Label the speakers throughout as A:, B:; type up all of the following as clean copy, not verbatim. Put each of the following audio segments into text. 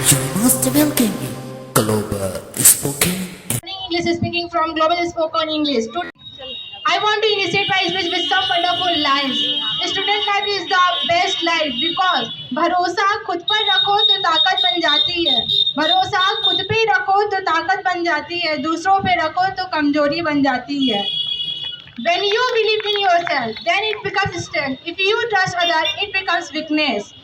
A: You must welcome me, Global Spoken.
B: English speaking from Global Spoken English. I want to initiate my speech with some wonderful lines. Student life is the best life because भरोसा खुद पर रखो तो ताकत बन जाती है. भरोसा खुद पे रखो तो ताकत बन जाती है. दूसरों पे रखो तो कमजोरी बन जाती है. When you believe in yourself, then it becomes strength. If you trust others, it becomes weakness.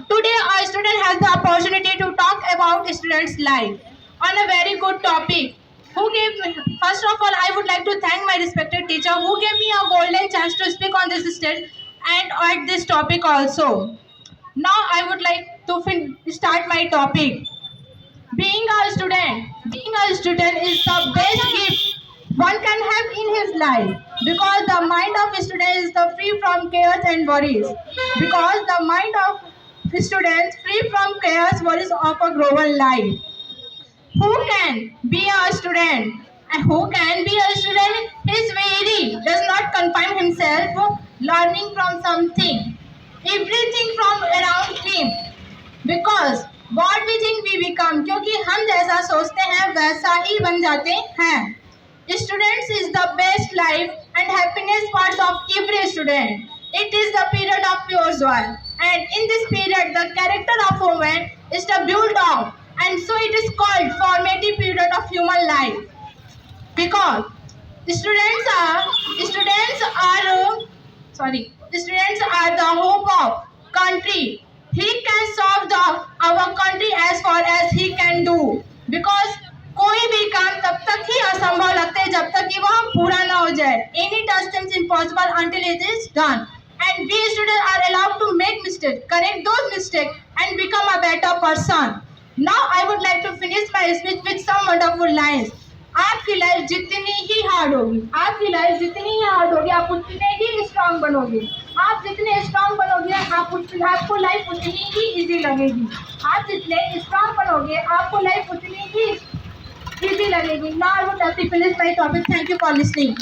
B: Today, our student has the opportunity to talk about students' life on a very good topic. First of all, I would like to thank my respected teacher who gave me a golden chance to speak on this stage and at this topic also. Now, I would like to start my topic. Being a student is the best gift one can have in his life because the mind of a student is the free from cares and worries. Because the mind of students free from cares worries of a global life. Who can be a student? And who can be a student? His very does not confine himself to learning from something, everything from around him. Because what we think we become, क्योंकि हम जैसा सोचते हैं वैसा ही बन जाते हैं. Students is the best life and happiness part of every student. It is the period of pure joy. And in this period, the character of woman is the build up. And so it is called formative period of human life. Because students are the hope of country. He can solve our country as far as he can do. Because कोई भी काम तब तक ही असंभव लगता है जब तक कि वह पूरा ना हो जाए. Any task seems impossible until it is done. And we students are allowed to make mistakes, correct those mistakes, and become a better person. Now I would like to finish my speech with some wonderful lines. आपकी life जितनी ही hard होगी, आप उतने ही strong बनोगे. आप जितने strong बनोगे, आपको लाइफ उतनी ही इजी लगेगी. आप जितने स्ट्रांग बनोगे, आपको लाइफ उतनी ही easy लगेगी. Now I would like to finish my topic. Thank you for listening.